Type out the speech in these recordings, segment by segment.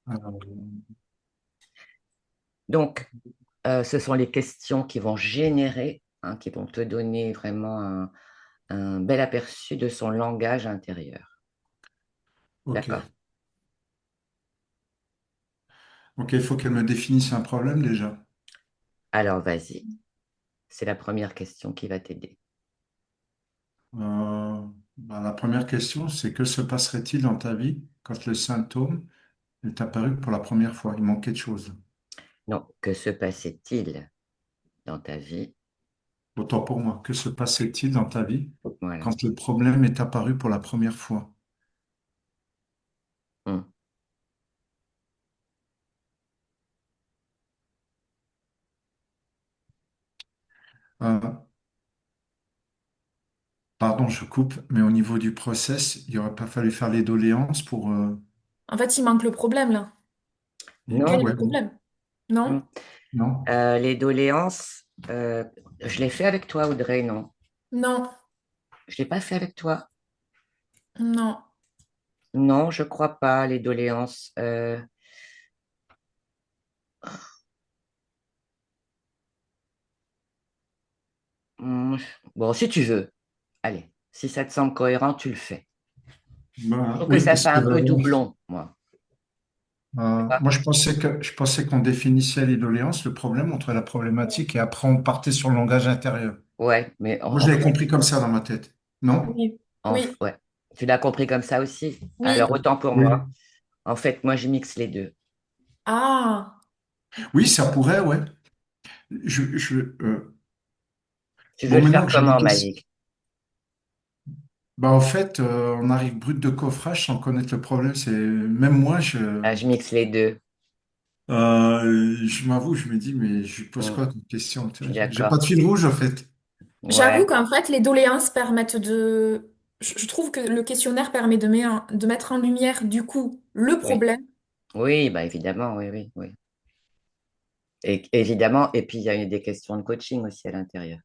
Alors, Donc, ce sont les questions qui vont générer, hein, qui vont te donner vraiment un bel aperçu de son langage intérieur. ok. D'accord? Ok, il faut qu'elle me définisse un problème déjà. Alors, vas-y. C'est la première question qui va t'aider. Euh, la première question, c'est que se passerait-il dans ta vie quand le symptôme est apparu pour la première fois? Il manquait de choses. Non, que se passait-il dans ta vie? Autant pour moi. Que se passait-il dans ta vie Voilà. quand le problème est apparu pour la première fois? Hmm. Euh, Pardon, je coupe, mais au niveau du process, il n'aurait pas fallu faire les doléances pour... En fait, il manque le problème là. Quel est Ouais, le problème? Non? non, non. Les doléances, je l'ai fait avec toi, Audrey, non? Non. Je l'ai pas fait avec toi. Non. Non, je crois pas, les doléances. Hmm, bon, si tu veux. Allez, si ça te semble cohérent, tu le fais. Je Ben, trouve que oui, ça parce fait que un peu doublon, moi. Tu vois. moi, je pensais qu'on définissait les doléances, le problème entre la problématique, et après on partait sur le langage intérieur. Ouais, mais Moi, je l'avais compris comme ça dans ma tête. Non? Oui. Ouais. Tu l'as compris comme ça aussi? Alors, Oui. autant pour moi. Oui. En fait, moi, je mixe les deux. Ah, oui, ça pourrait, ouais. Je, je, euh, Tu veux bon, le maintenant faire que j'ai des comment, questions. Malik? Bah, en fait, on arrive brut de coffrage sans connaître le problème. C'est même moi, Ah, je mixe les deux. je m'avoue, je me dis, mais je lui pose Hmm, quoi comme question? Tu je vois, suis j'ai pas d'accord. de fil rouge, en fait. Ouais, J'avoue qu'en fait, les doléances permettent de... Je trouve que le questionnaire permet de mettre en lumière, du coup, le oui. problème. Oui, bah évidemment, oui, oui, oui. Et évidemment, et puis il y a des questions de coaching aussi à l'intérieur.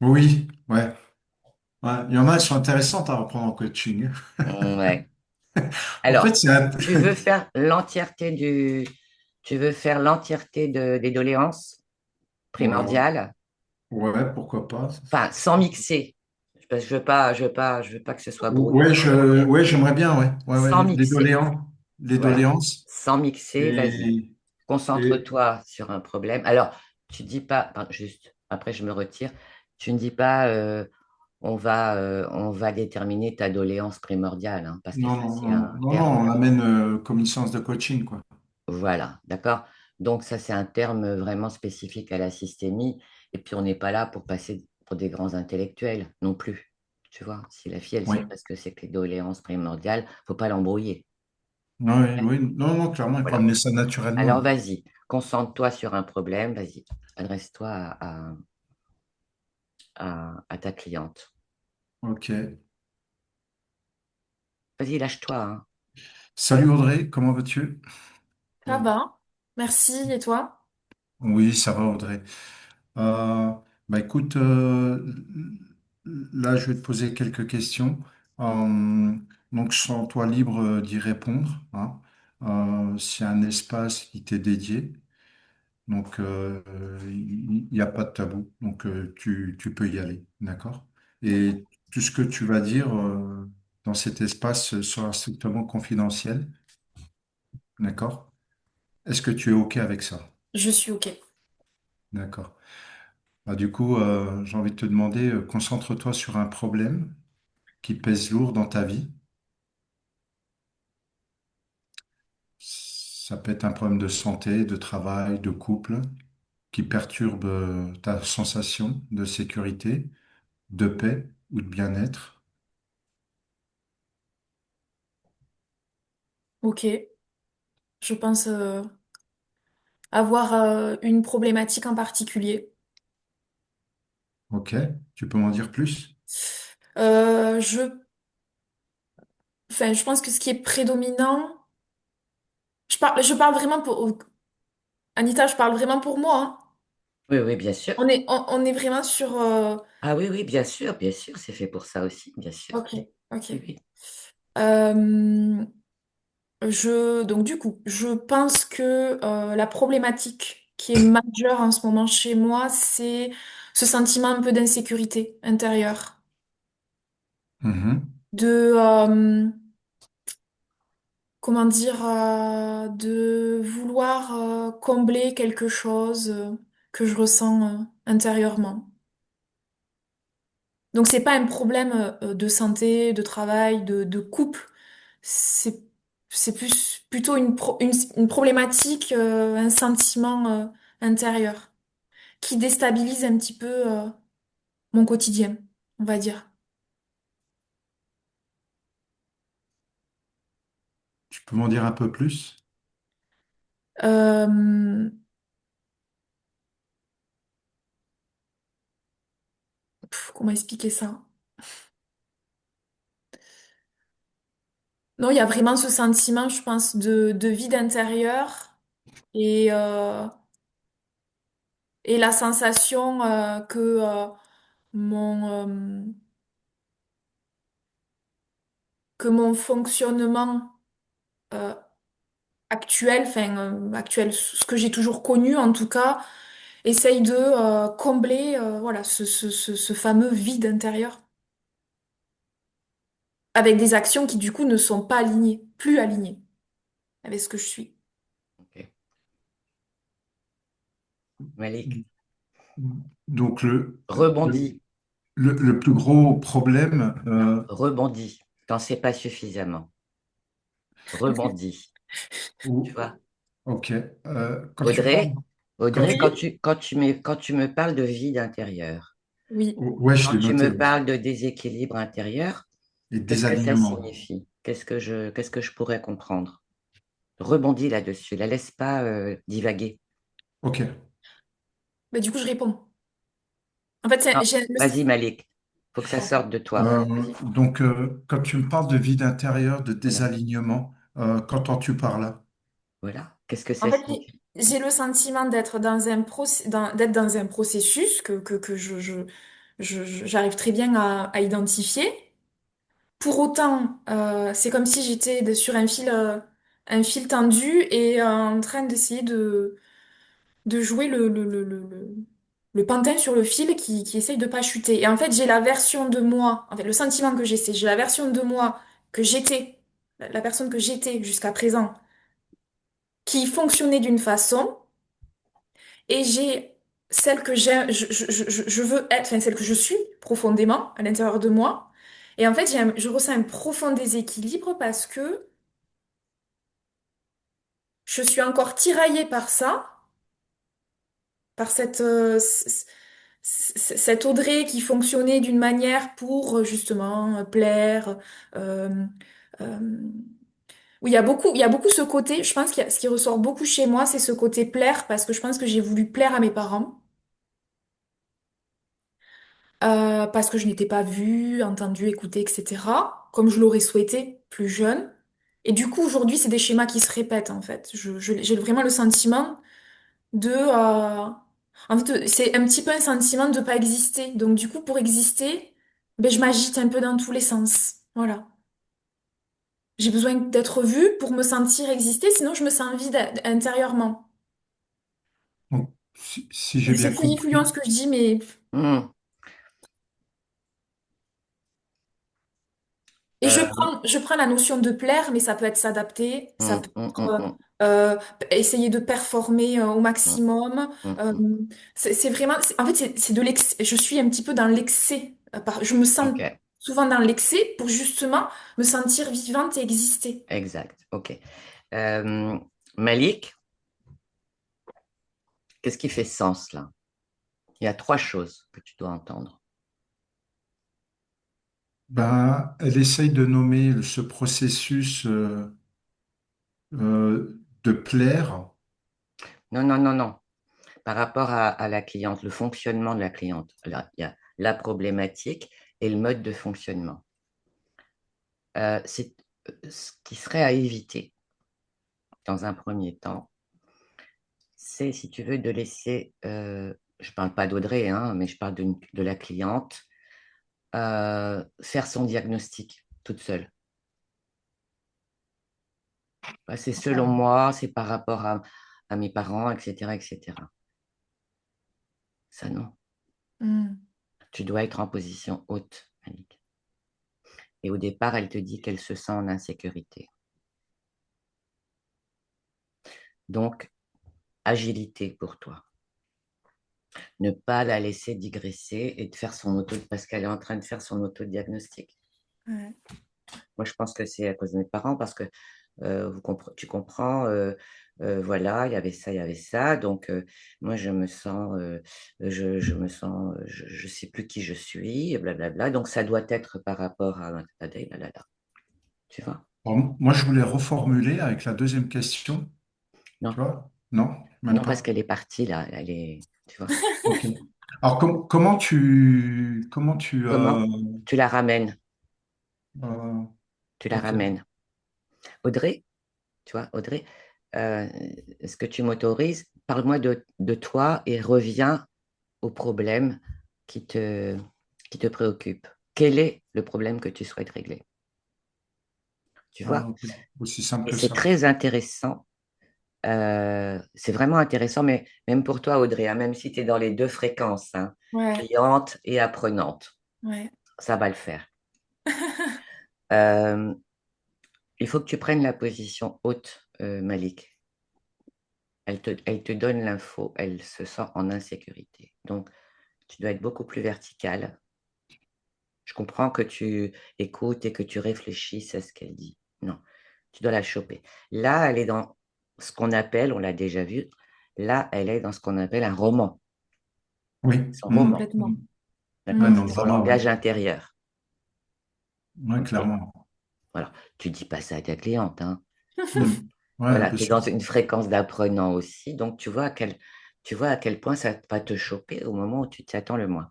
Oui, ouais. Ouais. Il y en a qui sont intéressantes à reprendre en coaching. Ouais. En fait, Alors, c'est un... tu veux faire l'entièreté tu veux faire l'entièreté des doléances Ouais, primordiales, ouais, pourquoi pas. enfin, sans mixer. Parce que je veux pas que ce soit brouillon. Ouais, j'aimerais bien, ouais. Ouais, ouais. Sans mixer. Les Voilà. doléances. Sans mixer, vas-y. Et, et Concentre-toi sur un problème. Alors, tu dis pas, pardon, juste, après je me retire, tu ne dis pas, on va déterminer ta doléance primordiale, hein, parce que non, ça, non, c'est non, un non, non, terme. on l'amène comme une séance de coaching, quoi. Voilà, d'accord? Donc, ça, c'est un terme vraiment spécifique à la systémie. Et puis, on n'est pas là pour passer pour des grands intellectuels non plus. Tu vois, si la fille, elle sait Oui. pas ce que c'est que les doléances primordiales, faut pas l'embrouiller. Non, oui, oui. Non, non, clairement, il faut Voilà. amener ça Alors, naturellement. vas-y, concentre-toi sur un problème, vas-y, adresse-toi à ta cliente. Ok. Vas-y, lâche-toi, hein. Salut Audrey, comment vas-tu? Ça va. Merci. Et toi? Oui, ça va Audrey. Euh, Bah écoute, là je vais te poser quelques questions. Donc je sens toi libre d'y répondre, hein. C'est un espace qui t'est dédié, donc il n'y a pas de tabou, donc tu peux y aller, d'accord? Et tout ce que tu vas dire dans cet espace sera strictement confidentiel, d'accord? Est-ce que tu es OK avec ça? Je suis OK. D'accord. Bah, du coup, j'ai envie de te demander, concentre-toi sur un problème qui pèse lourd dans ta vie. Ça peut être un problème de santé, de travail, de couple, qui perturbe ta sensation de sécurité, de paix ou de bien-être. OK. Je pense avoir une problématique en particulier. OK? Tu peux m'en dire plus? Euh, je, je pense que ce qui est prédominant, je parle vraiment pour, Anita, je parle vraiment pour moi, hein. Oui, oui, bien sûr. On est vraiment sur, Ah oui, oui, bien sûr, c'est fait pour ça aussi, bien sûr. OK, OK. Oui, oui. Euh, Donc du coup, je pense que la problématique qui est majeure en ce moment chez moi, c'est ce sentiment un peu d'insécurité intérieure, Mhm. de comment dire, de vouloir combler quelque chose que je ressens intérieurement. Donc c'est pas un problème de santé, de travail, de couple. C'est c'est plus plutôt une problématique, un sentiment intérieur qui déstabilise un petit peu mon quotidien, on va dire. Tu peux m'en dire un peu plus? Euh, Comment expliquer ça? Non, il y a vraiment ce sentiment, je pense, de vide intérieur et, euh, et la sensation que mon, que mon fonctionnement euh, actuel, enfin actuel, ce que j'ai toujours connu en tout cas, essaye de combler voilà ce fameux vide intérieur avec des actions qui du coup ne sont pas alignées, plus alignées avec ce que je suis. Ok. Malik, Donc, rebondis, le plus gros problème, rebondis. T'en sais pas suffisamment. Rebondis. Tu vois? ok, quand tu parles, Audrey, Audrey, Oui, quand tu me parles de vide intérieur, oui. ouais, je quand l'ai tu noté, me ouais. parles de déséquilibre intérieur, Et qu'est-ce que ça désalignement. signifie? Qu'est-ce que je pourrais comprendre? Rebondis là-dessus, la laisse pas divaguer. Ok. Bah, du coup, je réponds. En fait, Non, j'ai vas-y Malik, faut que ça sorte de toi. Donc, quand tu me parles de vide intérieur, de Voilà, désalignement, qu'entends-tu par là? voilà. Qu'est-ce que en ça fait, signifie? j'ai le sentiment d'être dans d'être dans un processus que j'arrive très bien à identifier. Pour autant, c'est comme si j'étais sur un fil tendu et en train d'essayer de jouer le pantin sur le fil qui essaye de pas chuter. Et en fait, j'ai la version de moi, en fait, le sentiment que j'ai, c'est j'ai la version de moi que j'étais, la personne que j'étais jusqu'à présent, qui fonctionnait d'une façon, et j'ai celle que je veux être, enfin, celle que je suis profondément à l'intérieur de moi. Et en fait, je ressens un profond déséquilibre parce que je suis encore tiraillée par ça, par cette Audrey qui fonctionnait d'une manière pour justement plaire. euh, euh, oui, il y a beaucoup ce côté, je pense ce qui ressort beaucoup chez moi, c'est ce côté plaire, parce que je pense que j'ai voulu plaire à mes parents, parce que je n'étais pas vue, entendue, écoutée, etc., comme je l'aurais souhaité plus jeune. Et du coup, aujourd'hui, c'est des schémas qui se répètent, en fait. J'ai vraiment le sentiment en fait, c'est un petit peu un sentiment de pas exister. Donc, du coup, pour exister, ben, je m'agite un peu dans tous les sens. Voilà. J'ai besoin d'être vue pour me sentir exister, sinon je me sens vide intérieurement. Donc, si j'ai C'est bien fouillis-fouillant compris, ce que je dis, mais... Hmm. Et Euh, je prends la notion de plaire, mais ça peut être s'adapter, ça hmm, peut hmm, être hmm, hmm, essayer de performer au hmm, maximum. hmm, Euh, hmm. c'est vraiment, en fait, c'est de l'excès. Je suis un petit peu dans l'excès. Je me sens Ok, souvent dans l'excès pour justement me sentir vivante et exister. exact. Ok. Euh, Malik, qu'est-ce qui fait sens là? Il y a trois choses que tu dois entendre. ben, elle essaye de nommer ce processus de plaire. Non, non, non, non. Par rapport à la cliente, le fonctionnement de la cliente. Alors, il y a la problématique et le mode de fonctionnement. C'est ce qui serait à éviter dans un premier temps, c'est, si tu veux, de laisser, je ne parle pas d'Audrey, hein, mais je parle de la cliente, faire son diagnostic toute seule. Bah, c'est selon moi, c'est par rapport à mes parents, etc., etc. Ça, non. Hmm. Tu dois être en position haute, Malik. Et au départ, elle te dit qu'elle se sent en insécurité. Donc, agilité pour toi. Ne pas la laisser digresser et de faire son auto, parce qu'elle est en train de faire son autodiagnostic. Ouais. Moi, je pense que c'est à cause de mes parents, parce que tu comprends, voilà, il y avait ça. Donc, moi, je me sens, je sais plus qui je suis, et blablabla. Donc, ça doit être par rapport à tu vois? Alors, moi, je voulais reformuler avec la deuxième question. Tu Non, vois? Non, même non, parce pas. qu'elle est partie là. Elle est, tu vois? Ok. Alors, comment tu, Comment tu la ramènes? euh, Tu la ok. ramènes. Audrey, tu vois, Audrey, euh, est-ce que tu m'autorises? Parle-moi de toi et reviens au problème qui te, qui te préoccupe. Quel est le problème que tu souhaites régler? Tu Ah, vois? ok. Aussi simple Et que c'est ça. très intéressant. C'est vraiment intéressant, mais même pour toi, Audrey, hein, même si tu es dans les deux fréquences, hein, Ouais, cliente et apprenante, ouais. ça va le faire. Euh, il faut que tu prennes la position haute, Malik. Elle te donne l'info, elle se sent en insécurité. Donc, tu dois être beaucoup plus vertical. Je comprends que tu écoutes et que tu réfléchisses à ce qu'elle dit. Non, tu dois la choper. Là, elle est dans ce qu'on appelle, on l'a déjà vu, là, elle est dans ce qu'on appelle un roman. Oui. Son Hmm. roman, Complètement. Ouais, d'accord? dans Hmm. C'est le son drama, langage oui. intérieur. Ouais, OK? clairement. Voilà. Tu dis pas ça à ta cliente, hein. Hmm. Ouais, Voilà, bien tu es sûr. dans une fréquence d'apprenant aussi, donc tu vois à quel point ça va te choper au moment où tu t'y attends le moins.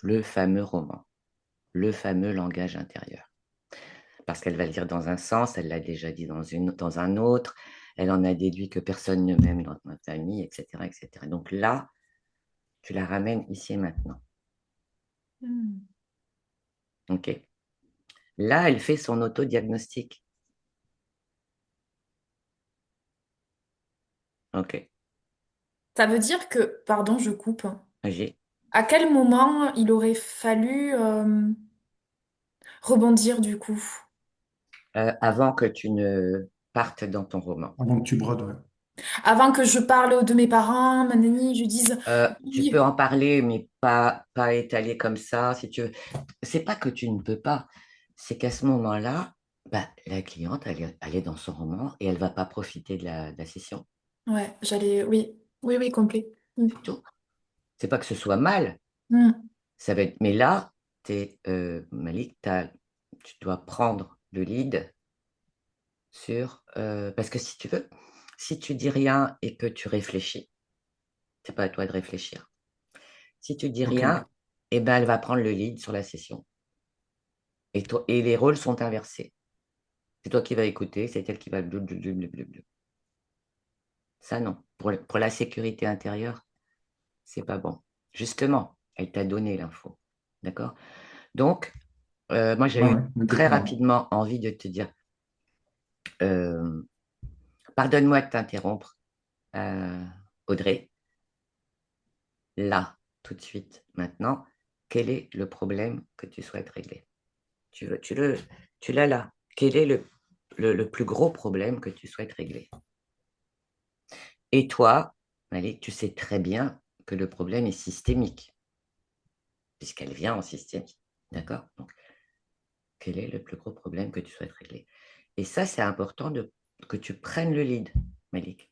Le fameux roman, le fameux langage intérieur. Parce qu'elle va le dire dans un sens, elle l'a déjà dit dans un autre, elle en a déduit que personne ne m'aime dans ma famille, etc., etc. Donc là, tu la ramènes ici et maintenant. Hmm. OK? Là, elle fait son autodiagnostic. OK? Ça veut dire que, pardon, je coupe. J'ai, À quel moment il aurait fallu rebondir du coup? avant que tu ne partes dans ton roman. Avant que tu brodes, ouais. Avant que je parle de mes parents, ma nanny, je dise Tu peux oui. en parler, mais pas étaler comme ça, si tu veux. C'est pas que tu ne peux pas, c'est qu'à ce moment-là, bah, la cliente, elle est dans son roman et elle va pas profiter de la session. Ouais, j'allais. Oui, oui, oui, complet. Hmm. C'est tout. C'est pas que ce soit mal, Hmm. ça va être. Mais là, Malik, tu dois prendre le lead sur. Parce que si tu veux, si tu dis rien et que tu réfléchis, c'est pas à toi de réfléchir. Si tu dis Ok. rien, eh ben, elle va prendre le lead sur la session. Et les rôles sont inversés. C'est toi qui vas écouter, c'est elle qui va blou. Ça, non. Pour la sécurité intérieure, c'est pas bon. Justement, elle t'a donné l'info. D'accord? Donc, moi, Ouais, j'ai ouais, eu très exactement. rapidement envie de te dire, euh, pardonne-moi de t'interrompre, euh, Audrey. Là, tout de suite, maintenant, quel est le problème que tu souhaites régler? Tu, le- tu le, tu l'as là. Quel est le plus gros problème que tu souhaites régler? Et toi, Malik, tu sais très bien que le problème est systémique, puisqu'elle vient en systémique. D'accord? Donc, quel est le plus gros problème que tu souhaites régler? Et ça, c'est important que tu prennes le lead, Malik.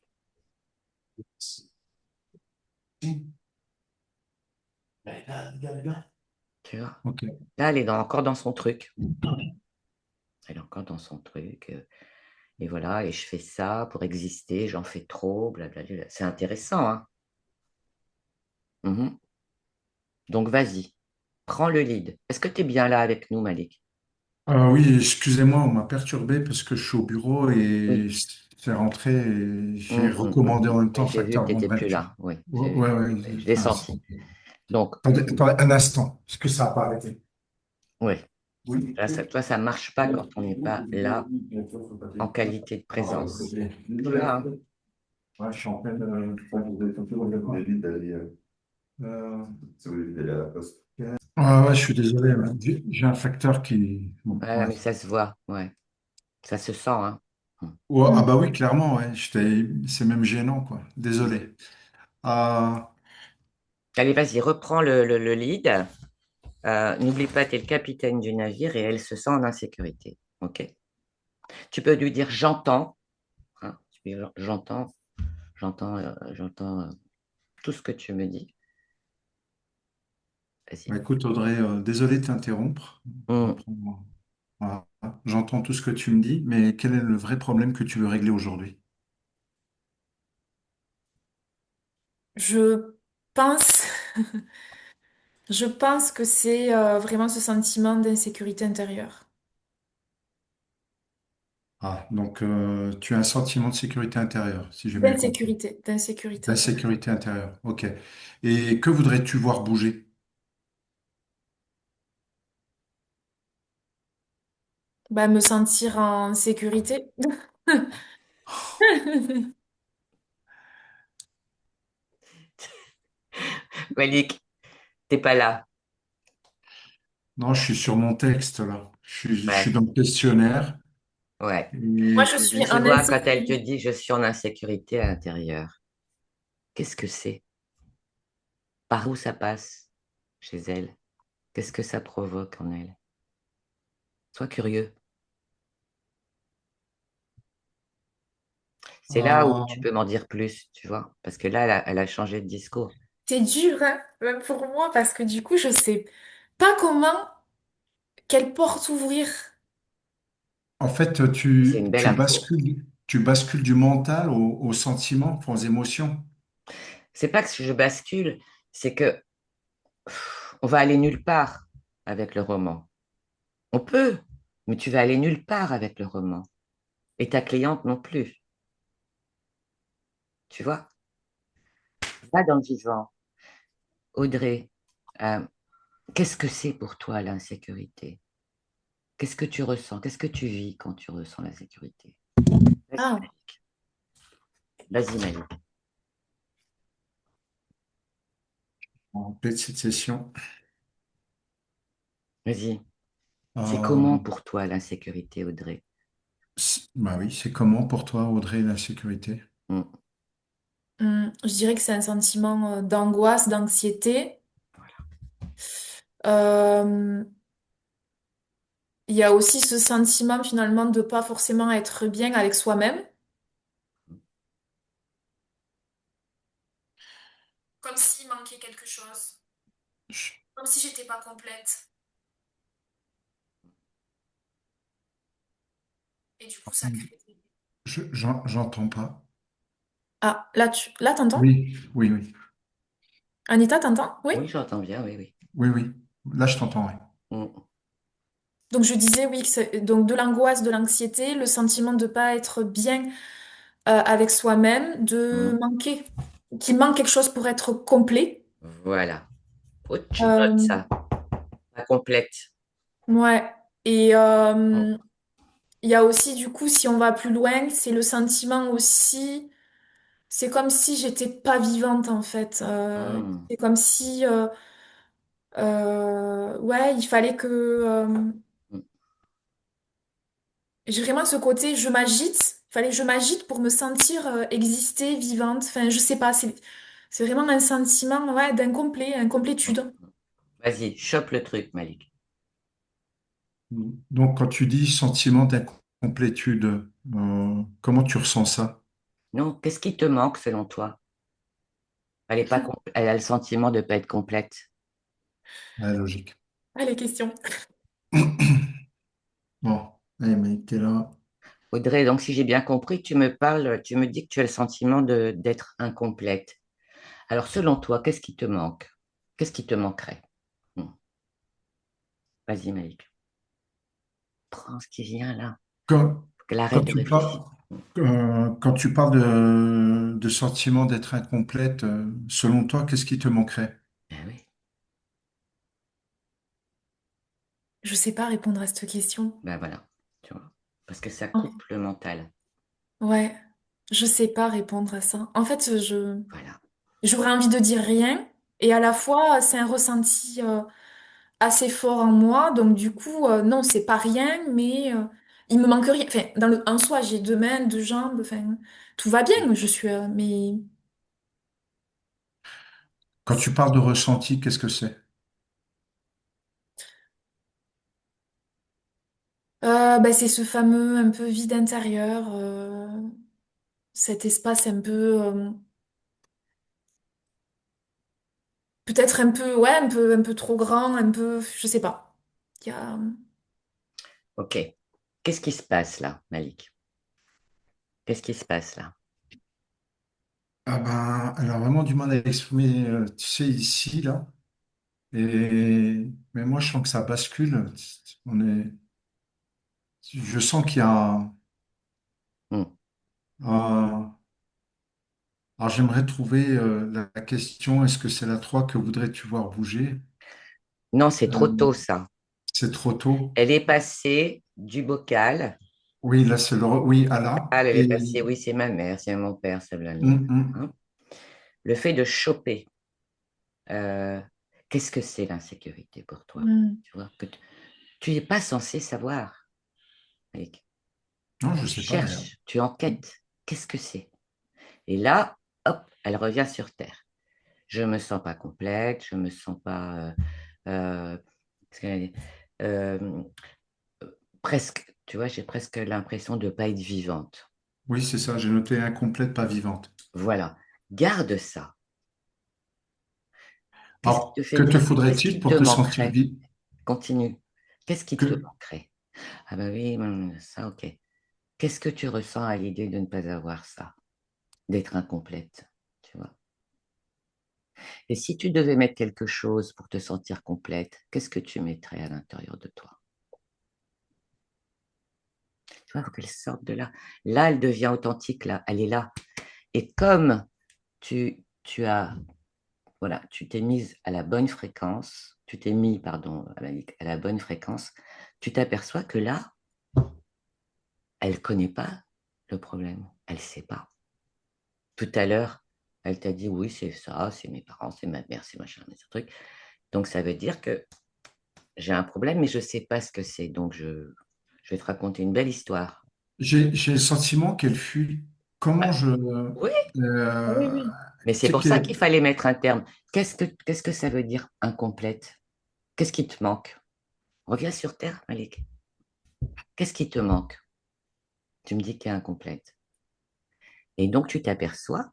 Tu vois? Ok. Là, elle est encore dans son truc. Elle est encore dans son truc. Et voilà, et je fais ça pour exister, j'en fais trop, blablabla. C'est intéressant, hein? Mhm. Donc, vas-y, prends le lead. Est-ce que tu es bien là avec nous, Malik? Oui, excusez-moi, on m'a perturbé parce que je suis au bureau et Oui. c'est rentré et j'ai Mm. recommandé en même temps Oui, j'ai vu que facteur tu bon n'étais bref. plus là. Oui, Ouais, ouais, ouais, je l'ai enfin, senti. Donc, attendez, attendez un instant, parce que ça n'a pas arrêté. oui. Oui. Là, toi, ça marche pas quand on n'est pas là en qualité de présence. Tu vois, hein. Ouais, je suis en pleine. Euh, ouais, je suis désolé. Ouais. J'ai un facteur qui. Bon, Ouais, ouais. mais ça se voit, ouais. Ça se sent, hein. Ouais, ah Mm. bah oui, clairement, ouais. C'est même gênant, quoi. Désolé. Euh, Allez, vas-y, reprends le lead. N'oublie pas, tu es le capitaine du navire et elle se sent en insécurité. OK? Tu peux lui dire j'entends, hein, tu peux dire, j'entends tout ce que tu me dis. Bah, Vas-y. écoute, Audrey, désolé de t'interrompre. Hmm. Reprends. Voilà. J'entends tout ce que tu me dis, mais quel est le vrai problème que tu veux régler aujourd'hui? Je pense, je pense que c'est vraiment ce sentiment d'insécurité intérieure. Ah, donc, tu as un sentiment de sécurité intérieure, si j'ai bien compris. D'insécurité intérieure. D'insécurité intérieure, ok. Et que voudrais-tu voir bouger? Bah, me sentir en sécurité. Malik, t'es pas là. Non, je suis sur mon texte, là. Je suis Ouais, dans le questionnaire. ouais. Moi, Et, je suis Tu en vois, quand elle te insécurité. dit je suis en insécurité à l'intérieur, qu'est-ce que c'est? Par où ça passe chez elle? Qu'est-ce que ça provoque en elle? Sois curieux. C'est là où tu euh, peux m'en dire plus, tu vois, parce que là, elle a changé de discours. C'est dur, hein, même pour moi, parce que du coup, je sais pas comment, quelle porte ouvrir. en fait, C'est une belle info. tu bascules du mental au sentiment, aux émotions. C'est pas que je bascule, c'est que on va aller nulle part avec le roman. On peut, mais tu vas aller nulle part avec le roman. Et ta cliente non plus, tu vois. Va dans le vivant. Audrey, euh, qu'est-ce que c'est pour toi l'insécurité? Qu'est-ce que tu ressens? Qu'est-ce que tu vis quand tu ressens l'insécurité? Vas-y, Ah, Malik. Vas-y, Malik. En petite session. Vas-y. C'est comment Euh, pour toi l'insécurité, Audrey? Bah oui, c'est comment pour toi, Audrey, l'insécurité? Hmm. je dirais que c'est un sentiment d'angoisse, d'anxiété. Euh, il y a aussi ce sentiment finalement de pas forcément être bien avec soi-même, comme s'il manquait quelque chose, Je, comme si j'étais pas complète. Et du coup, ça crée. j'entends pas. Ah, là, t'entends? Oui, oui, oui, Anita, t'entends? Oui? Oui, j'entends bien, oui, oui. oui, oui. Là, je t'entends, ouais. Hmm. Donc je disais oui, que donc de l'angoisse, de l'anxiété, le sentiment de pas être bien avec soi-même, de Hmm. manquer, qu'il manque quelque chose pour être complet. Voilà. Oh, tu notes Euh, ça. La complète. ouais. Et Hmm. il y a aussi du coup, si on va plus loin, c'est le sentiment aussi. C'est comme si j'étais pas vivante en fait. Hmm. C'est comme si, ouais, il fallait que Hmm. j'ai vraiment ce côté, je m'agite. Il fallait que je m'agite pour me sentir exister, vivante. Enfin, je sais pas. C'est vraiment un sentiment, ouais, Hmm. incomplétude. Vas-y, chope le truc, Malik. Donc, quand tu dis sentiment d'incomplétude, comment tu ressens ça? Non, qu'est-ce qui te manque selon toi? Elle est pas elle a le sentiment de ne pas être complète. Ouais, logique. Ah, les questions. Bon, allez, mec, t'es là. Audrey, donc si j'ai bien compris, tu me parles, tu me dis que tu as le sentiment d'être incomplète. Alors selon toi, qu'est-ce qui te manque? Qu'est-ce qui te manquerait? Hmm. Vas-y, Malik. Prends ce qui vient là. Quand, Qu'elle quand arrête de tu parles, réfléchir. quand tu parles de sentiment d'être incomplète, selon toi, qu'est-ce qui te manquerait? Ben oui. Je sais pas répondre à cette question. Ben voilà, tu vois. Parce que ça Oh, coupe le mental. ouais, je sais pas répondre à ça. En fait, Voilà. j'aurais envie de dire rien et à la fois, c'est un ressenti assez fort en moi. Donc du coup, non, c'est pas rien, mais il me manque rien. Enfin, en soi, j'ai deux mains, deux jambes. Enfin, tout va bien. Je suis, mais Quand tu parles de ressenti, qu'est-ce que c'est? bah, c'est ce fameux un peu vide intérieur, cet espace un peu, peut-être un peu, ouais, un peu trop grand, un peu, je sais pas. Il y a, OK. Qu'est-ce qui se passe là, Malik? Qu'est-ce qui se passe là? Ah ben, elle a vraiment du mal à exprimer, tu sais, ici, là. Mais moi, je sens que ça bascule. Je sens qu'il y a Hmm. un- alors, j'aimerais trouver la question, est-ce que c'est la 3 que voudrais-tu voir bouger? Non, c'est trop Euh, tôt, ça. c'est trop tôt. Elle est passée du bocal. Oui, là, c'est oui, à là. Ah, elle est Et passée, oui, c'est ma mère, c'est mon père, ça la hum, mienne. hum. Hein. Le fait de choper, euh, qu'est-ce que c'est l'insécurité pour toi? Hmm. Tu vois, que tu n'es pas censé savoir. Malik. Non, je Tu sais pas d'ailleurs. cherches, tu enquêtes. Qu'est-ce que c'est? Et là, hop, elle revient sur Terre. Je me sens pas complète, je me sens pas qu'est-ce qu'elle a dit Euh, presque, tu vois, j'ai presque l'impression de pas être vivante. Oui, c'est ça, j'ai noté incomplète, pas vivante. Voilà, garde ça. Qu'est-ce qui te Alors, fait que te dire, qu'est-ce faudrait-il qui te pour te sentir manquerait? vivant? Continue. Qu'est-ce qui te Que... manquerait? Ah ben oui, ça, ok. Qu'est-ce que tu ressens à l'idée de ne pas avoir ça, d'être incomplète, tu vois? Et si tu devais mettre quelque chose pour te sentir complète, qu'est-ce que tu mettrais à l'intérieur de toi? Tu vois, il faut qu'elle sorte de là. Là, elle devient authentique, là, elle est là. Et comme tu as, voilà, tu t'es mise à la bonne fréquence, tu t'es mis, pardon, à la bonne fréquence, tu t'aperçois que là, elle ne connaît pas le problème, elle ne sait pas. Tout à l'heure, elle t'a dit, oui, c'est ça, c'est mes parents, c'est ma mère, c'est machin, c'est ce truc. Donc, ça veut dire que j'ai un problème, mais je ne sais pas ce que c'est. Donc, je vais te raconter une belle histoire. J'ai le sentiment qu'elle fuit. Comment Bah, je... oui, oui, euh, oui. Mais c'est pour ça qu'il fallait mettre un terme. Qu'est-ce que ça veut dire incomplète? Qu'est-ce qui te manque? Reviens sur Terre, Malik. Qu'est-ce qui te manque? Tu me dis qu'il est incomplète. Et donc, tu t'aperçois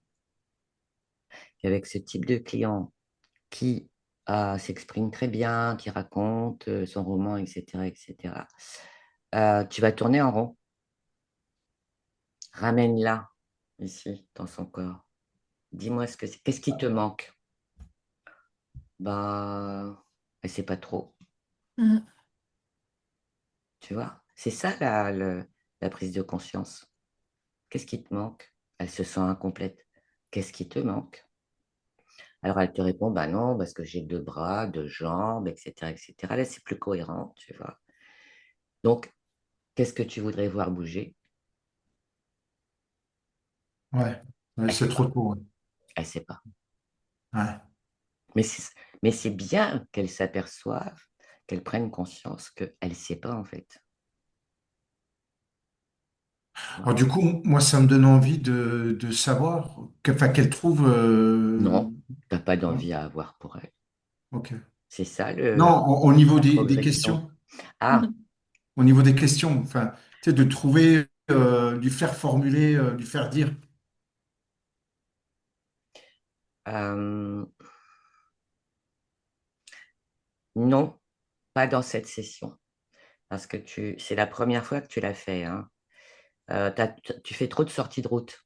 qu'avec ce type de client qui s'exprime très bien, qui raconte son roman, etc., etc., tu vas tourner en rond. Ramène-la ici, dans son corps. Dis-moi ce que c'est. Qu'est-ce qui te manque? Bah, elle sait pas trop. Hmm. Tu vois? C'est ça la prise de conscience. Qu'est-ce qui te manque? Elle se sent incomplète. Qu'est-ce qui te manque? Alors elle te répond, bah non, parce que j'ai deux bras, deux jambes, etc., etc. Là, c'est plus cohérent, tu vois. Donc, qu'est-ce que tu voudrais voir bouger? Ouais, ouais, Elle c'est sait trop pas. tôt. Ouais. Elle sait pas. Ouais. Mais c'est bien qu'elle s'aperçoive, qu'elle prenne conscience qu'elle ne sait pas en fait. Tu Alors, vois. du coup, moi, ça me donne envie de savoir, enfin, qu'elle trouve... Non, t'as pas non, d'envie à avoir pour elle. ok. C'est ça Non, au niveau la des progression. questions. Ah, Au niveau des questions, enfin, tu sais, de trouver, lui faire formuler, lui faire dire. euh, non, pas dans cette session. Parce que c'est la première fois que tu l'as fait, hein. Tu fais trop de sorties de route.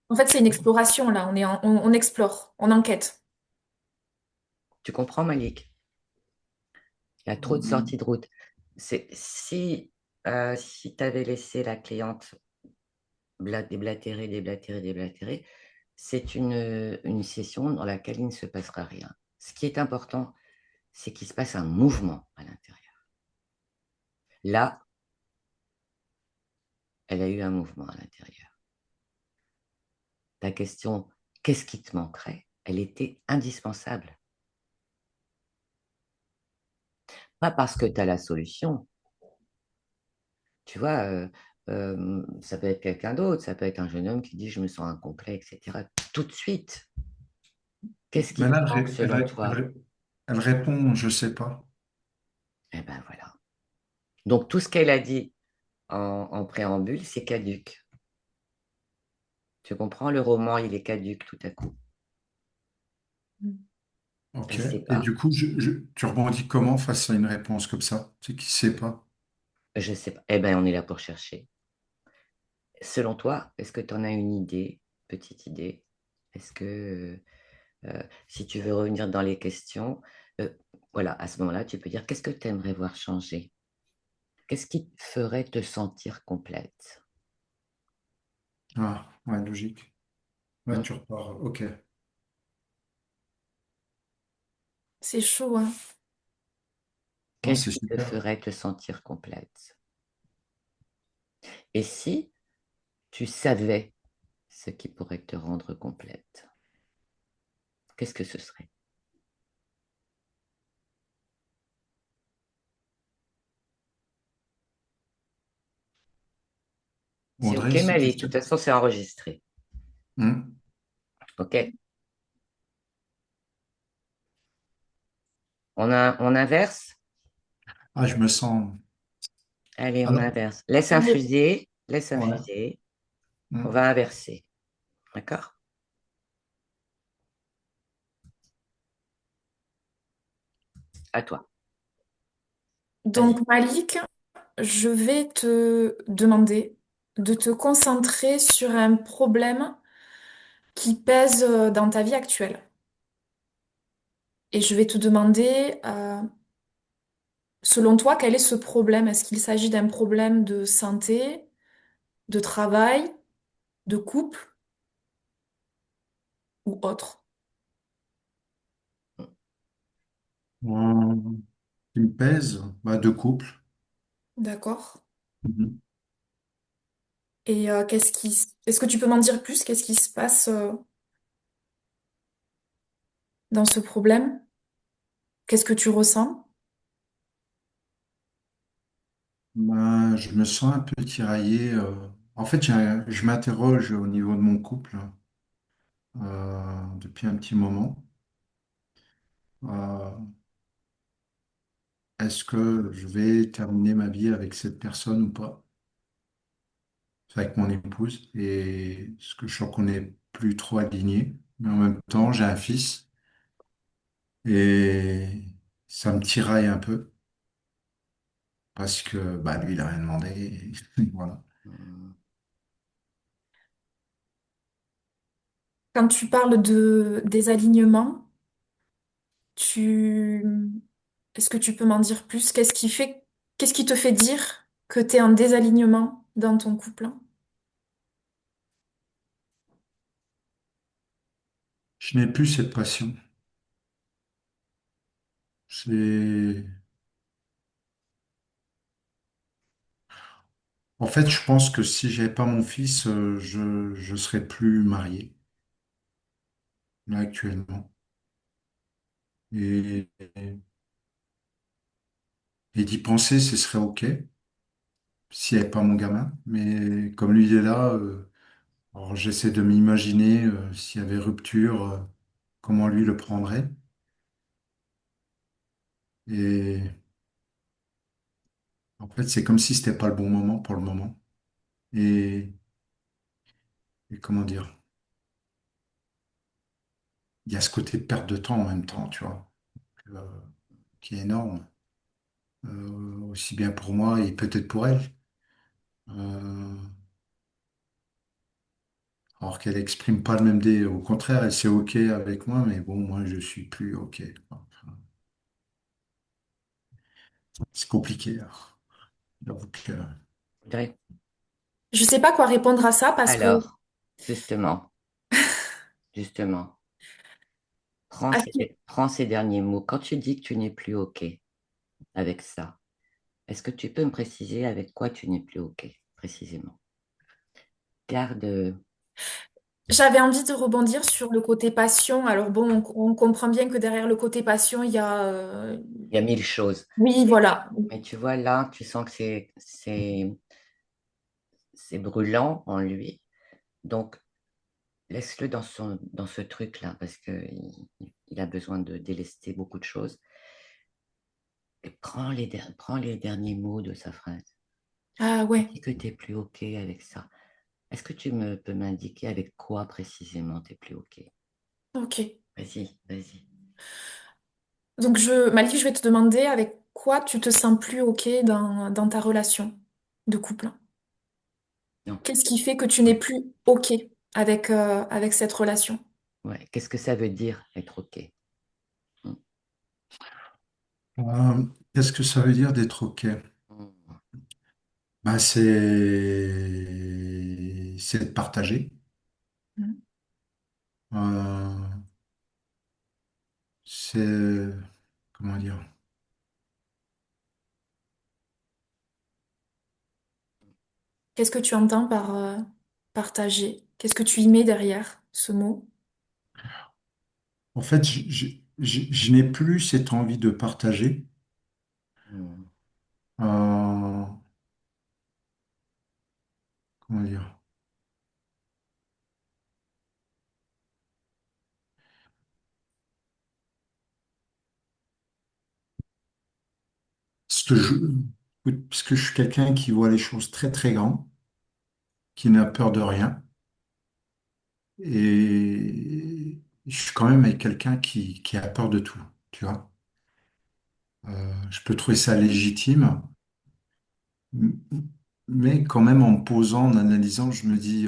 En fait, c'est une exploration là. On explore, on enquête. Tu comprends, Malik? Il y a trop de sorties de route. Si tu avais laissé la cliente déblatérer, déblatérer, déblatérer, c'est une session dans laquelle il ne se passera rien. Ce qui est important, c'est qu'il se passe un mouvement à l'intérieur. Là, elle a eu un mouvement à l'intérieur. Ta question, qu'est-ce qui te manquerait? Elle était indispensable. Pas parce que tu as la solution. Tu vois, ça peut être quelqu'un d'autre, ça peut être un jeune homme qui dit je me sens incomplet, etc. Tout de suite, qu'est-ce qui Mais te là, manque selon toi? elle répond, je sais pas. Eh ben voilà. Donc tout ce qu'elle a dit en préambule, c'est caduc. Tu comprends? Le roman, il est caduc tout à coup. Ok. Elle sait Et pas. du coup, tu rebondis comment face à une réponse comme ça? C'est qui sait pas. Je sais pas. Eh ben on est là pour chercher. Selon toi, est-ce que tu en as une idée, petite idée? Est-ce que si tu veux revenir dans les questions, euh, voilà, à ce moment-là, tu peux dire qu'est-ce que tu aimerais voir changer? Qu'est-ce qui te ferait te sentir complète? Ah, ouais, logique. Ouais, Hmm. tu repars. Ok. C'est chaud, hein. Non, Qu'est-ce c'est qui te super. ferait te sentir complète? Et si tu savais ce qui pourrait te rendre complète, qu'est-ce que ce serait? C'est OK, Audrey, si tu Mali. De sais. toute façon, c'est enregistré. Hmm. OK? On inverse? Ah, je me sens. Allez, Ah on non. inverse. Laisse Allez. infuser. Laisse Ouais. infuser. On Hmm. va inverser. D'accord? À toi. Donc, Vas-y. Malik, je vais te demander de te concentrer sur un problème qui pèse dans ta vie actuelle. Et je vais te demander, selon toi, quel est ce problème? Est-ce qu'il s'agit d'un problème de santé, de travail, de couple ou autre? Qui me pèse, bah, de couple. D'accord. Mhm. Et est-ce que tu peux m'en dire plus? Qu'est-ce qui se passe dans ce problème? Qu'est-ce que tu ressens? Bah, je me sens un peu tiraillé. En fait, je m'interroge au niveau de mon couple depuis un petit moment. Euh, Est-ce que je vais terminer ma vie avec cette personne ou pas? Avec mon épouse. Et ce que je sens qu'on n'est plus trop alignés. Mais en même temps, j'ai un fils et ça me tiraille un peu parce que bah, lui, il a rien demandé. Et voilà. Hmm. Quand tu parles des alignements, tu, est-ce que tu peux m'en dire plus? Qu'est-ce qui te fait dire que tu es en désalignement dans ton couple? Je n'ai plus cette passion. C'est En fait, je pense que si j'avais pas mon fils, je serais plus marié, là, actuellement. Et, et d'y penser, ce serait OK, s'il n'y avait pas mon gamin. Mais comme lui, il est là, alors j'essaie de m'imaginer s'il y avait rupture, comment lui le prendrait. Et en fait, c'est comme si c'était pas le bon moment pour le moment. Et, et comment dire, il y a ce côté de perte de temps en même temps, tu vois, euh, qui est énorme, aussi bien pour moi et peut-être pour elle. Euh, Alors qu'elle exprime pas le même dé. Au contraire, elle c'est OK avec moi, mais bon, moi, je suis plus OK. Enfin, c'est compliqué, hein. Donc, Audrey. Je sais pas quoi répondre à ça parce que Alors, justement, justement. À ce qui- Prends ces derniers mots. Quand tu dis que tu n'es plus OK avec ça, est-ce que tu peux me préciser avec quoi tu n'es plus OK, précisément? Garde, J'avais envie de rebondir sur le côté passion. Alors bon, on comprend bien que derrière le côté passion, il y a... il y a mille choses. Oui, voilà. Mais tu vois, là, tu sens que c'est brûlant en lui. Donc, laisse-le dans ce truc-là, parce qu'il a besoin de délester beaucoup de choses. Et prends les derniers mots de sa phrase. Ah Tu ouais, dis que tu n'es plus OK avec ça. Est-ce que peux m'indiquer avec quoi précisément tu n'es plus OK? ok. Vas-y, vas-y. Donc Malik, je vais te demander avec quoi tu te sens plus ok dans ta relation de couple. Non. Qu'est-ce qui fait que tu n'es Ouais. plus ok avec cette relation? Ouais. Qu'est-ce que ça veut dire être OK? Hmm. Euh, Qu'est-ce que ça veut dire d'être OK? Hmm. Ben, c'est de partager. Mhm. Euh, c'est, comment dire? Qu'est-ce que tu entends par partager? Qu'est-ce que tu y mets derrière ce mot? En fait, je n'ai plus cette envie de partager. Hmm. Euh, comment dire? Parce que parce que je suis quelqu'un qui voit les choses très très grand, qui n'a peur de rien. Et je suis quand même avec quelqu'un qui a peur de tout, tu vois. Je peux trouver ça légitime, m- mais quand même en me posant, en analysant, je me dis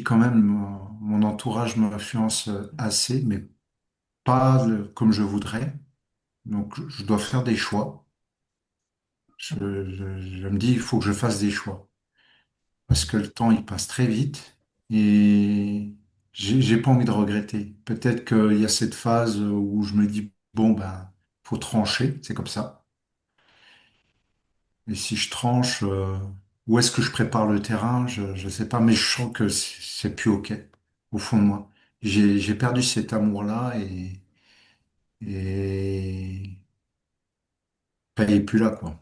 quand même, mon entourage m'influence assez, mais pas comme je voudrais. Donc, je dois faire des choix. Je me dis, il faut que je fasse des choix. Parce que le temps, il passe très vite et j'ai pas envie de regretter. Peut-être qu'il y a cette phase où je me dis, bon, ben, faut trancher, c'est comme ça. Et si je tranche, où est-ce que je prépare le terrain? Je sais pas, mais je sens que c'est plus OK au fond de moi. J'ai perdu cet amour-là et ben, il est plus là, quoi.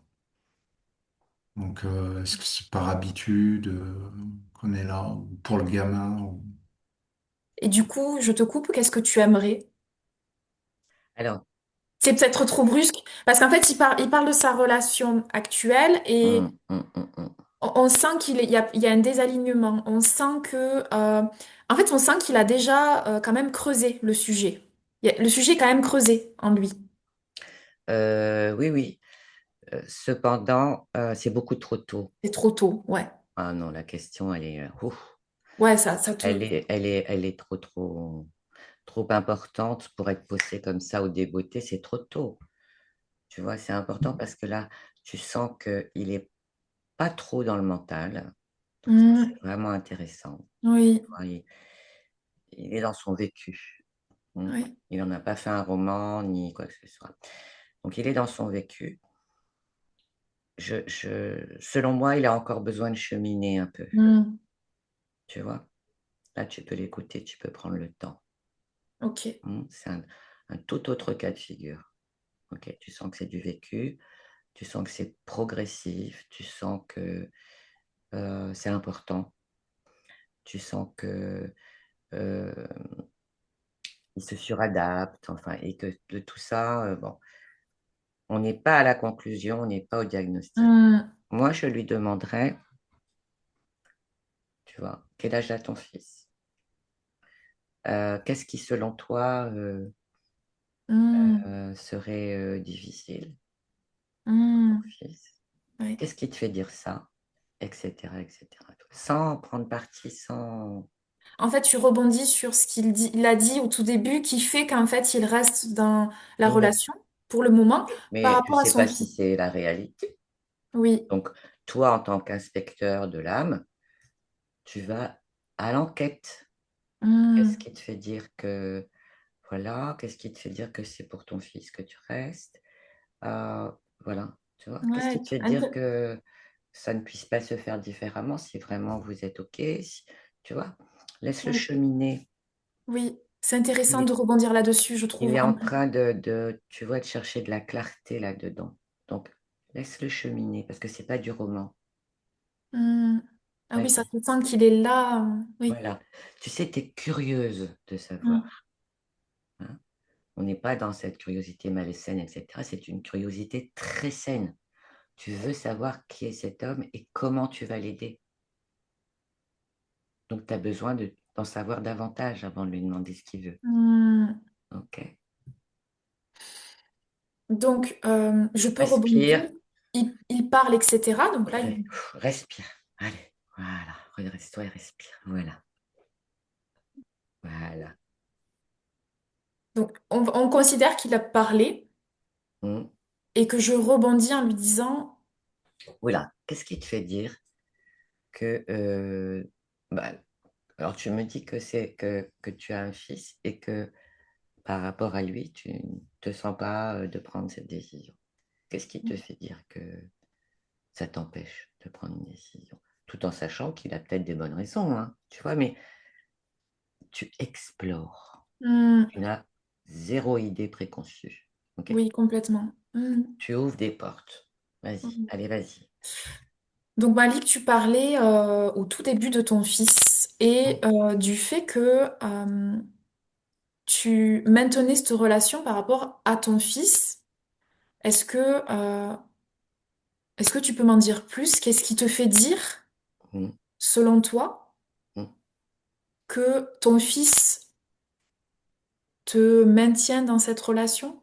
Donc, est-ce que c'est par habitude qu'on est là, ou pour le gamin, Et du coup, je te coupe, qu'est-ce que tu aimerais? Alors, C'est peut-être trop brusque, parce qu'en fait, il parle de sa relation actuelle et on sent il y a un désalignement. On sent en fait, on sent qu'il a déjà quand même creusé le sujet. Le sujet est quand même creusé en lui. oui, oui. Cependant, c'est beaucoup trop tôt. C'est trop tôt, ouais. Ah non, la question, ouf, Ouais, ça te... elle est trop importante pour être posée comme ça au débeauté. C'est trop tôt. Tu vois, c'est important parce que là, tu sens qu'il est pas trop dans le mental. Donc, ça, Hmm, c'est vraiment intéressant. oui, Tu vois, il est dans son vécu. Mm. oui. Il n'en a pas fait un roman ni quoi que ce soit. Donc, il est dans son vécu. Selon moi, il a encore besoin de cheminer un peu. Hmm, Tu vois, là, tu peux l'écouter, tu peux prendre le temps. ok. C'est un tout autre cas de figure. Ok, tu sens que c'est du vécu, tu sens que c'est progressif, tu sens que c'est important, tu sens que euh, il se suradapte, enfin, et que de tout ça, bon, on n'est pas à la conclusion, on n'est pas au diagnostic. Hmm, Moi, je lui demanderais, tu vois, quel âge a ton fils? Qu'est-ce qui, selon toi, hmm, serait difficile pour ton hmm, fils? oui. Qu'est-ce qui te fait dire ça? Etc., etc. Sans prendre parti, sans... En fait, tu rebondis sur ce il a dit au tout début, qui fait qu'en fait, il reste dans la Oui, oui. relation pour le moment par Mais je ne rapport à sais son pas si fils. c'est la réalité. Oui. Donc, toi, en tant qu'inspecteur de l'âme, tu vas à l'enquête. Qu'est-ce Hmm. qui te fait dire que, voilà, qu'est-ce qui te fait dire que c'est pour ton fils que tu restes? Euh, voilà, tu vois. Qu'est-ce qui Ouais, te fait dire que ça ne puisse pas se faire différemment si vraiment vous êtes OK, tu vois? Laisse-le ouais. cheminer. Oui, c'est intéressant Il de est, rebondir là-dessus, je il trouve. est en train tu vois, de chercher de la clarté là-dedans. Donc, laisse-le cheminer parce que c'est pas du roman. Hmm. Ah oui, ça Vas-y. se sent qu'il est là. Oui. Voilà. Tu sais, tu es curieuse de Hmm. savoir, hein. On n'est pas dans cette curiosité malsaine, etc. C'est une curiosité très saine. Tu veux savoir qui est cet homme et comment tu vas l'aider. Donc, tu as besoin d'en savoir davantage avant de lui demander ce qu'il veut. Hmm. OK? Donc, je peux rebondir. Respire. Il parle, etc. Donc là, Respire. Allez. Voilà. Redresse-toi et respire. Voilà. Voilà. donc on considère qu'il a parlé Hmm. et que je rebondis en lui disant, Voilà. Qu'est-ce qui te fait dire que... bah, alors, tu me dis que que tu as un fils et que par rapport à lui, tu ne te sens pas de prendre cette décision. Qu'est-ce qui te fait dire que ça t'empêche de prendre une décision? Tout en sachant qu'il a peut-être des bonnes raisons, hein, tu vois, mais tu explores. hmm, Tu n'as zéro idée préconçue. Ok? oui, complètement. Hmm. Tu ouvres des portes. Vas-y, Hmm. allez, vas-y. Donc, Malik, tu parlais au tout début de ton fils et Mm, du fait que tu maintenais cette relation par rapport à ton fils. Est-ce que, euh, est-ce que tu peux m'en dire plus? Qu'est-ce qui te fait dire, mm, selon toi, mm. que ton fils te maintient dans cette relation?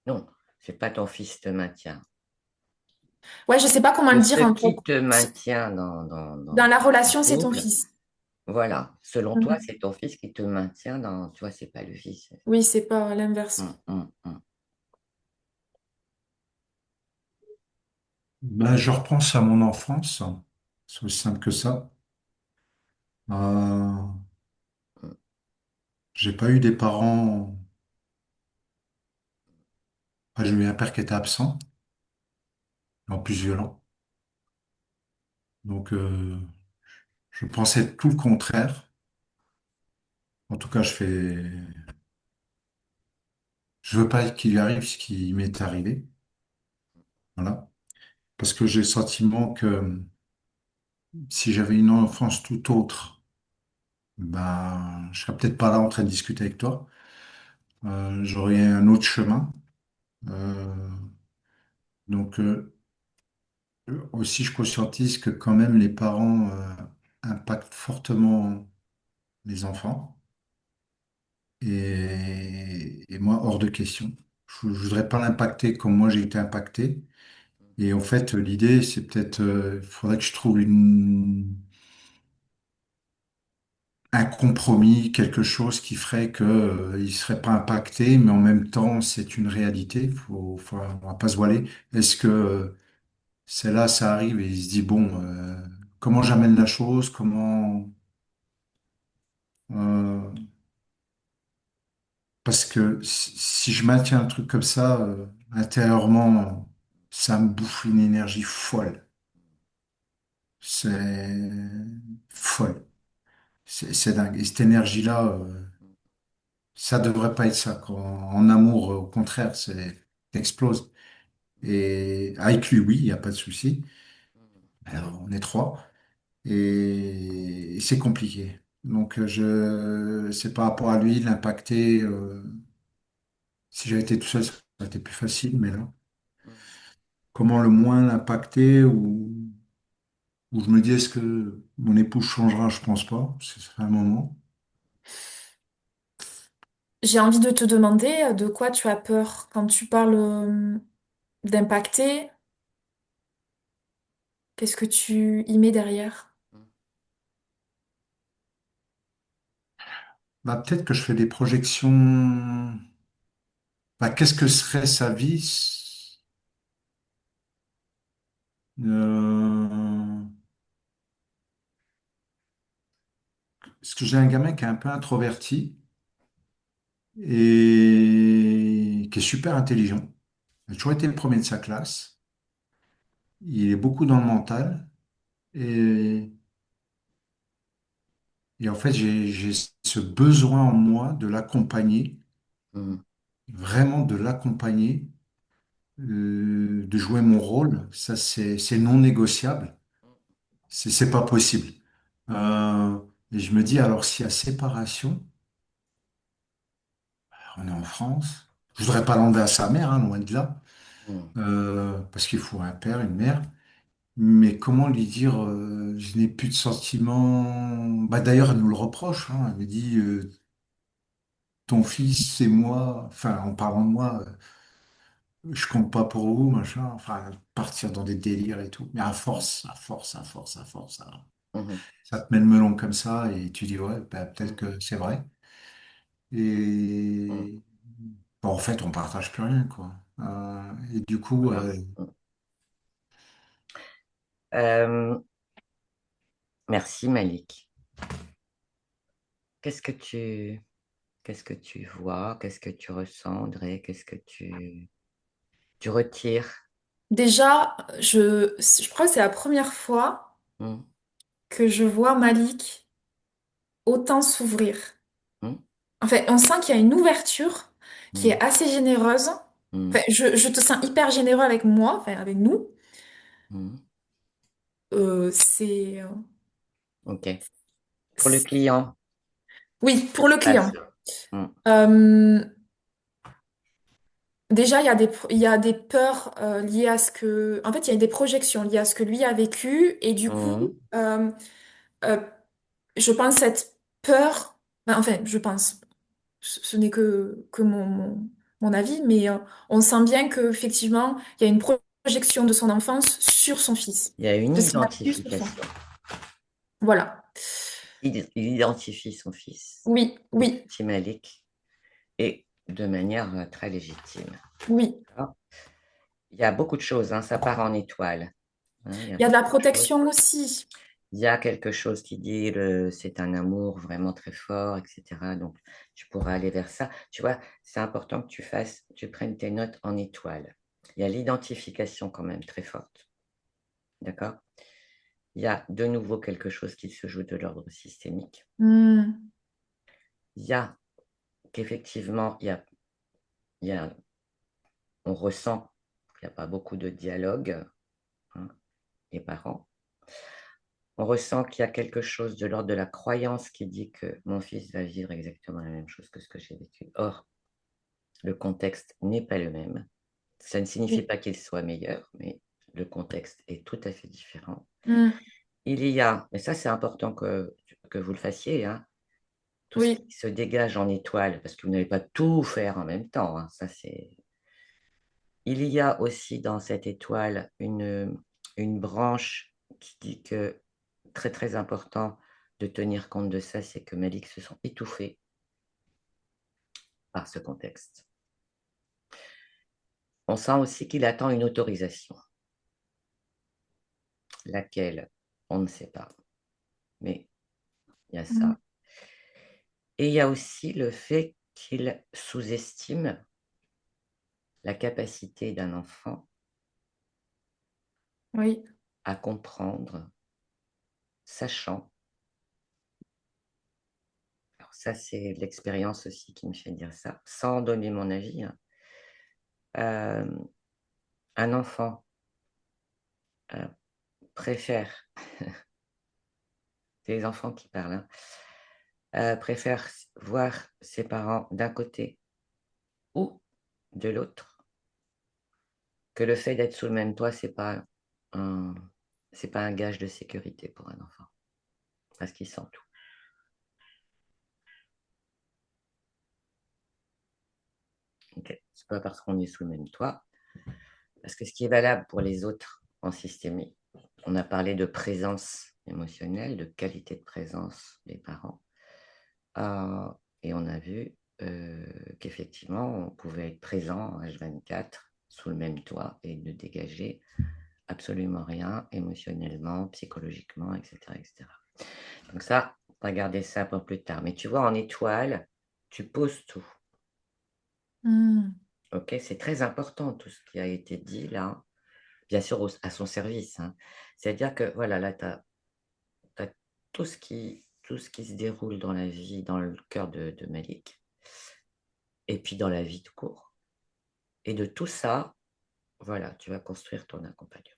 Non, c'est pas ton fils te maintient. Ouais, je sais pas comment le C'est dire ce en fait. qui te maintient Dans la dans relation, c'est ton couple. fils. Voilà. Selon toi, Mhm. c'est ton fils qui te maintient dans. Tu vois, c'est pas le fils. Oui, c'est pas l'inverse. Mm, mm, mm, Ben, je repense à mon enfance. C'est aussi simple que ça. Euh, mm, j'ai pas eu des parents. J'ai eu un père qui était absent, en plus violent. Donc, je pensais tout le contraire. En tout cas, je veux pas qu'il lui arrive ce qui m'est arrivé. Voilà. Parce que j'ai le sentiment que si j'avais une enfance tout autre, ben, je serais peut-être pas là en train de discuter avec toi. J'aurais un autre chemin. Euh, donc, aussi, je conscientise que quand même les parents, impactent fortement les enfants. Et moi, hors de question. Je voudrais pas l'impacter comme moi j'ai été impacté. Et en fait, l'idée, c'est peut-être, il faudrait que je trouve un compromis, quelque chose qui ferait que, il serait pas impacté, mais en même temps, c'est une réalité. On va pas se voiler. Est-ce que, c'est là, ça arrive et il se dit, bon, comment j'amène la chose, euh, parce que si je maintiens un truc comme ça, intérieurement, ça me bouffe une énergie folle. C'est folle. C'est dingue. Et cette énergie-là, ça devrait pas être ça, quoi. En amour, au contraire, c'est explose. Et avec lui, oui, il n'y a pas de souci. Alors, on est trois. Et c'est compliqué. Donc, c'est par rapport à lui, l'impacter. Si j'avais été tout seul, ça aurait été plus facile, mais là, mm. comment le moins l'impacter ou je me dis, est-ce que mon épouse changera? Je pense pas, parce que ça fait un moment. J'ai envie de te demander de quoi tu as peur quand tu parles d'impacter. Qu'est-ce que tu y mets derrière? Bah, peut-être que je fais des projections. Bah, qu'est-ce que serait sa vie euh, parce que j'ai un gamin qui est un peu introverti et qui est super intelligent. Il a toujours été le premier de sa classe. Il est beaucoup dans le mental. Et, et en fait, j'ai ce besoin en moi de l'accompagner, Mhm. vraiment de l'accompagner, de jouer mon rôle. Ça, c'est non négociable. C'est pas possible. Euh, et je me dis, alors s'il y a séparation, on est en France. Je voudrais pas l'enlever à sa mère, hein, loin de là, Mhm. parce qu'il faut un père, une mère. Mais comment lui dire, je n'ai plus de sentiments. Bah, d'ailleurs, elle nous le reproche. Hein. Elle me dit, ton fils et moi, enfin, en parlant de moi, je compte pas pour vous, machin. Enfin, partir dans des délires et tout. Mais à force, à force, à force, à force, Mhm. ça te met le melon comme ça et tu dis, ouais, bah, peut-être Mhm. que c'est vrai. Mhm. Et bon, en fait, on partage plus rien, quoi. Et du coup, Voilà. Mhm. Euh, merci Malik. Qu'est-ce que qu'est-ce que tu vois, qu'est-ce que tu ressens, Audrey, qu'est-ce que tu retires? Déjà, je crois que c'est la première fois Mhm. que je vois Malik autant s'ouvrir. Mhm. En fait, on sent qu'il y a une ouverture qui Mhm. est assez généreuse. Mhm. Enfin, je te sens hyper généreux avec moi, enfin avec nous. Mhm. C'est, Ok. Pour le client, oui, ça pour se le client. passe. Mhm. Euh, Déjà, il y a des peurs liées à ce que... En fait, il y a des projections liées à ce que lui a vécu. Et du coup, Mhm. euh, euh, je pense cette peur... Enfin, je pense, ce n'est que mon avis, mais on sent bien qu'effectivement, il y a une projection de son enfance sur son fils. Il y a une De ce qu'il a vécu sur son... identification. Voilà. Il identifie son fils, Oui, le oui, petit Malik, et de manière très légitime. oui. D'accord. Il y a beaucoup de choses, hein, ça part en étoile. Hein, il y a Il y a de beaucoup la de choses. protection aussi. Il y a quelque chose qui dit c'est un amour vraiment très fort, etc. Donc, tu pourras aller vers ça. Tu vois, c'est important que tu prennes tes notes en étoile. Il y a l'identification quand même très forte. D'accord? Il y a de nouveau quelque chose qui se joue de l'ordre systémique. Hmm, Il y a qu'effectivement, il y a, on ressent qu'il n'y a pas beaucoup de dialogue, hein, les parents. On ressent qu'il y a quelque chose de l'ordre de la croyance qui dit que mon fils va vivre exactement la même chose que ce que j'ai vécu. Or, le contexte n'est pas le même. Ça ne signifie oui. pas qu'il soit meilleur, mais le contexte est tout à fait différent. Hmm, Il y a, et ça c'est important que vous le fassiez, hein, tout ce oui. qui se dégage en étoile, parce que vous n'allez pas tout faire en même temps. Hein, ça c'est... Il y a aussi dans cette étoile une branche qui dit que très très important de tenir compte de ça, c'est que Malik se sent étouffé par ce contexte. On sent aussi qu'il attend une autorisation, laquelle on ne sait pas, mais il y a Hmm, ça. Et il y a aussi le fait qu'il sous-estime la capacité d'un enfant oui. à comprendre, sachant. Alors ça, c'est l'expérience aussi qui me fait dire ça, sans donner mon avis. Hein. Euh, un enfant euh, préfère, c'est les enfants qui parlent, hein, préfère voir ses parents d'un côté ou de l'autre, que le fait d'être sous le même toit, un, c'est pas un gage de sécurité pour un enfant, parce qu'il sent tout. Okay. C'est pas parce qu'on est sous le même toit, parce que ce qui est valable pour les autres en systémie, on a parlé de présence émotionnelle, de qualité de présence des parents, euh, et on a vu qu'effectivement, on pouvait être présent H24 sous le même toit et ne dégager absolument rien émotionnellement, psychologiquement, etc., etc. Donc ça, va garder ça pour plus tard. Mais tu vois, en étoile, tu poses tout. Mm. Ok, c'est très important tout ce qui a été dit là, bien sûr à son service, hein. C'est-à-dire que voilà, là, tu as tout ce qui se déroule dans la vie, dans le cœur de Malik, et puis dans la vie de court. Et de tout ça, voilà, tu vas construire ton accompagnement.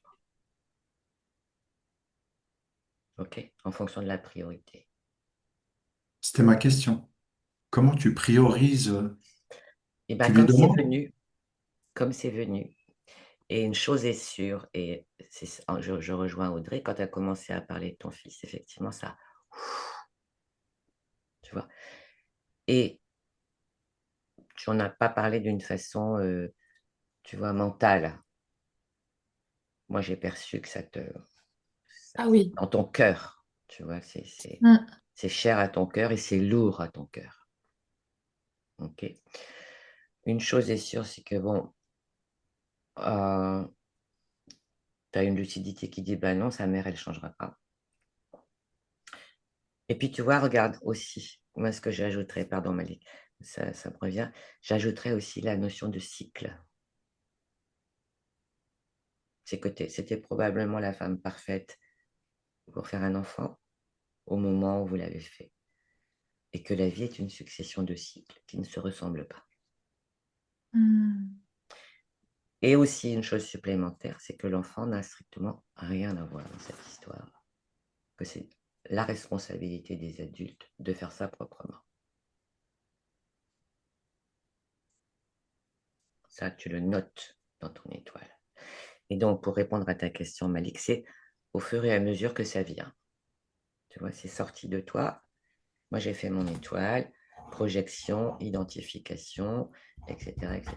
Ok, en fonction de la priorité. C'était ma question. Comment tu priorises? Et bien, Tu lui demandes? comme c'est venu. Et une chose est sûre, et je rejoins Audrey, quand tu as commencé à parler de ton fils, effectivement, ça, tu vois. Et tu n'en as pas parlé d'une façon, tu vois, mentale. Moi, j'ai perçu que Ah oui. dans ton cœur, tu vois, Mm. c'est cher à ton cœur et c'est lourd à ton cœur. Ok. Une chose est sûre, c'est que bon, tu as une lucidité qui dit, bah non, sa mère, elle ne changera pas. Et puis, tu vois, regarde aussi, moi, ce que j'ajouterais, pardon Malik, ça me revient, j'ajouterais aussi la notion de cycle. C'est que c'était probablement la femme parfaite pour faire un enfant au moment où vous l'avez fait. Et que la vie est une succession de cycles qui ne se ressemblent pas. Mm. Et aussi, une chose supplémentaire, c'est que l'enfant n'a strictement rien à voir dans cette histoire. Que c'est la responsabilité des adultes de faire ça proprement. Ça, tu le notes dans ton étoile. Et donc, pour répondre à ta question, Malik, c'est au fur et à mesure que ça vient. Tu vois, c'est sorti de toi. Moi, j'ai fait mon étoile, projection, identification, etc., etc.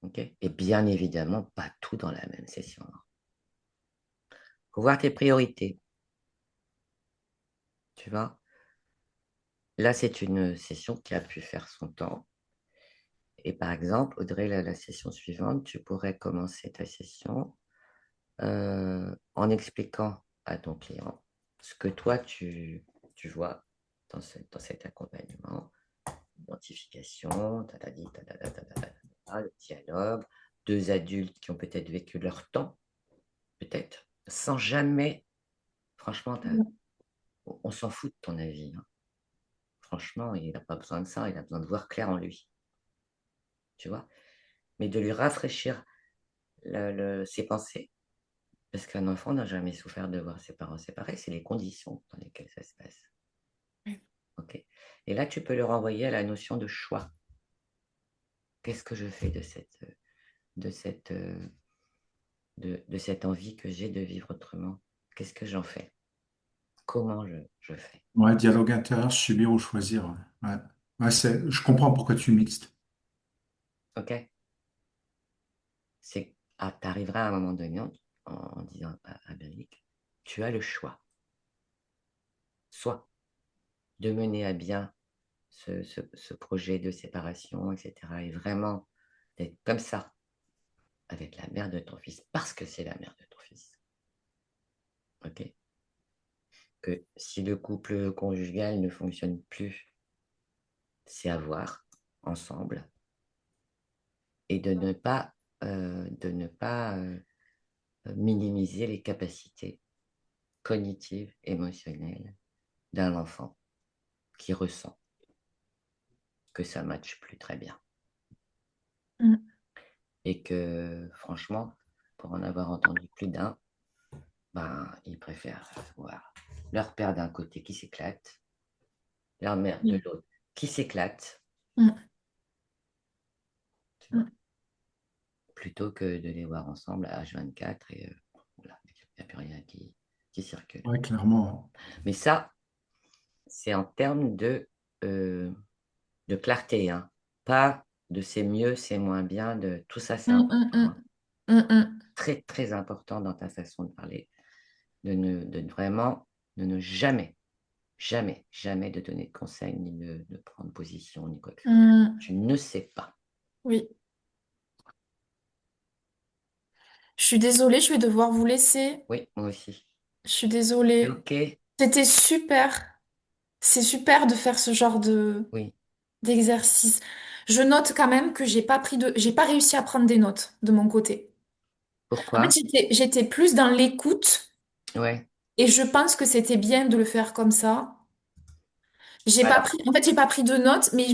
Okay, et bien évidemment, pas tout dans la même session. Il faut voir tes priorités. Tu vois, là, c'est une session qui a pu faire son temps. Et par exemple, Audrey, la session suivante, tu pourrais commencer ta session en expliquant à ton client ce que toi, tu vois dans cet accompagnement, identification, le dialogue, deux adultes qui ont peut-être vécu leur temps, peut-être, sans jamais, franchement, on s'en fout de ton avis, hein. Franchement, il n'a pas besoin de ça, il a besoin de voir clair en lui, tu vois. Mais de lui rafraîchir ses pensées, parce qu'un enfant n'a jamais souffert de voir ses parents séparés, c'est les conditions dans lesquelles ça se passe. Oui. Ok. Et là, tu peux le renvoyer à la notion de choix. Qu'est-ce que je fais de cette, de cette envie que j'ai de vivre autrement? Qu'est-ce que j'en fais? Comment je fais? Ouais, dialogue intérieur, subir ou choisir. Ouais. Ouais. Ouais, je comprends pourquoi tu mixtes. Ok. Tu arriveras à un moment donné en disant à Bérénice, tu as le choix. Soit de mener à bien ce projet de séparation, etc. Et vraiment d'être comme ça avec la mère de ton fils, parce que c'est la mère de ton fils. Ok. Que si le couple conjugal ne fonctionne plus, c'est à voir ensemble et de ne pas minimiser les capacités cognitives, émotionnelles d'un enfant qui ressent que ça ne matche plus très bien. Mm. Et que franchement, pour en avoir entendu plus d'un, ben, ils préfèrent voir leur père d'un côté qui s'éclate, leur mère de Oui. l'autre qui s'éclate, Mm. tu vois, Mm. plutôt que de les voir ensemble à H24 et voilà, il n'y a plus rien qui circule. Ouais, clairement. Mais ça, c'est en termes de clarté, hein. Pas de c'est mieux, c'est moins bien, de tout ça, c'est Mm, mm, important, mm. hein. Mm, mm. Très, très important dans ta façon de parler, de vraiment, de ne jamais, jamais, jamais de donner de conseils, ni de prendre position, ni quoi que ce soit. Mm. Tu ne sais pas. Oui. Je suis désolée, je vais devoir vous laisser. Oui, moi aussi. Je suis désolée. Ok, C'était super. C'est super de faire ce genre Oui. d'exercice. Je note quand même que j'ai pas réussi à prendre des notes de mon côté. En fait, Pourquoi? j'étais plus dans l'écoute Ouais. et je pense que c'était bien de le faire comme ça. Alors, En fait, j'ai pas pris de notes, mais